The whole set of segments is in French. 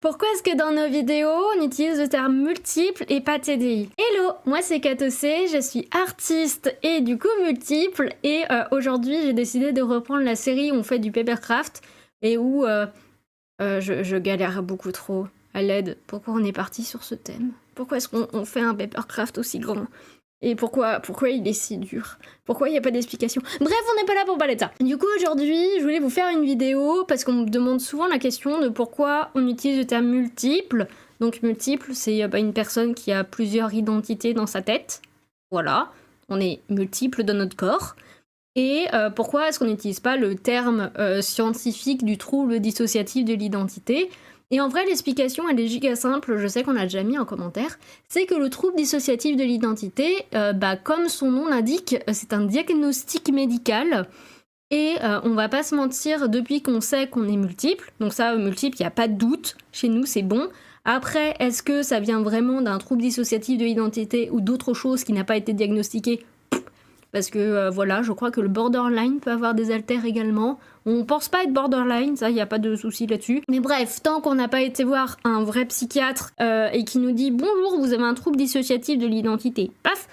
Pourquoi est-ce que dans nos vidéos, on utilise le terme multiple et pas TDI? Hello, moi c'est Katocé, je suis artiste et du coup multiple et aujourd'hui j'ai décidé de reprendre la série où on fait du papercraft et où je galère beaucoup trop à l'aide. Pourquoi on est parti sur ce thème? Pourquoi est-ce qu'on fait un papercraft aussi grand? Et pourquoi il est si dur? Pourquoi il n'y a pas d'explication? Bref, on n'est pas là pour parler de ça. Du coup, aujourd'hui, je voulais vous faire une vidéo parce qu'on me demande souvent la question de pourquoi on utilise le terme multiple. Donc multiple, c'est une personne qui a plusieurs identités dans sa tête. Voilà, on est multiple dans notre corps. Et pourquoi est-ce qu'on n'utilise pas le terme scientifique du trouble dissociatif de l'identité? Et en vrai, l'explication, elle est giga simple, je sais qu'on l'a déjà mis en commentaire, c'est que le trouble dissociatif de l'identité, comme son nom l'indique, c'est un diagnostic médical, et on va pas se mentir, depuis qu'on sait qu'on est multiple, donc ça, multiple, il n'y a pas de doute, chez nous c'est bon. Après, est-ce que ça vient vraiment d'un trouble dissociatif de l'identité ou d'autre chose qui n'a pas été diagnostiqué? Parce que voilà, je crois que le borderline peut avoir des alters également. On pense pas être borderline, ça, il n'y a pas de souci là-dessus. Mais bref, tant qu'on n'a pas été voir un vrai psychiatre et qui nous dit « Bonjour, vous avez un trouble dissociatif de l'identité », paf,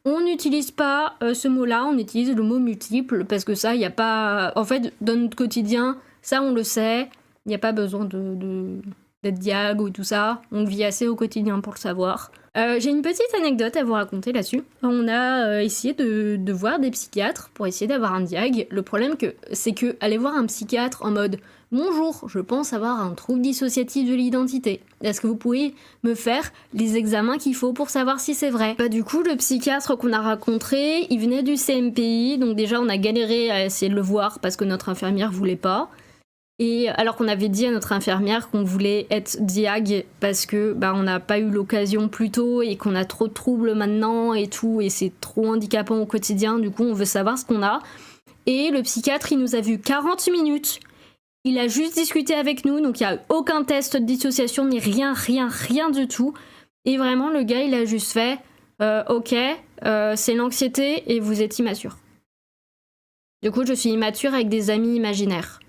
on n'utilise pas ce mot-là, on utilise le mot multiple, parce que ça, il n'y a pas... En fait, dans notre quotidien, ça, on le sait, il n'y a pas besoin d'être diag ou tout ça, on le vit assez au quotidien pour le savoir. J'ai une petite anecdote à vous raconter là-dessus. On a essayé de voir des psychiatres pour essayer d'avoir un diag. Le problème c'est que aller voir un psychiatre en mode « Bonjour, je pense avoir un trouble dissociatif de l'identité. Est-ce que vous pouvez me faire les examens qu'il faut pour savoir si c'est vrai ?» Du coup, le psychiatre qu'on a rencontré, il venait du CMPI, donc déjà on a galéré à essayer de le voir parce que notre infirmière voulait pas. Et alors qu'on avait dit à notre infirmière qu'on voulait être diag parce que on n'a pas eu l'occasion plus tôt et qu'on a trop de troubles maintenant et tout, et c'est trop handicapant au quotidien, du coup on veut savoir ce qu'on a. Et le psychiatre, il nous a vu 40 minutes, il a juste discuté avec nous, donc il n'y a aucun test de dissociation, ni rien du tout. Et vraiment, le gars, il a juste fait ok, c'est l'anxiété et vous êtes immature. Du coup, je suis immature avec des amis imaginaires.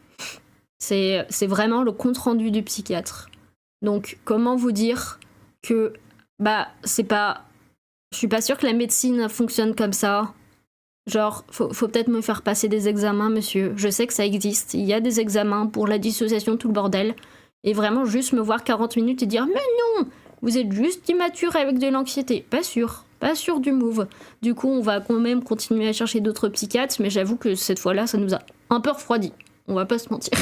C'est vraiment le compte-rendu du psychiatre. Donc, comment vous dire que, c'est pas... Je suis pas sûre que la médecine fonctionne comme ça. Genre, faut peut-être me faire passer des examens, monsieur. Je sais que ça existe. Il y a des examens pour la dissociation, tout le bordel. Et vraiment, juste me voir 40 minutes et dire « Mais non, vous êtes juste immature avec de l'anxiété. » Pas sûr. Pas sûr du move. Du coup, on va quand même continuer à chercher d'autres psychiatres, mais j'avoue que cette fois-là, ça nous a un peu refroidi. On va pas se mentir.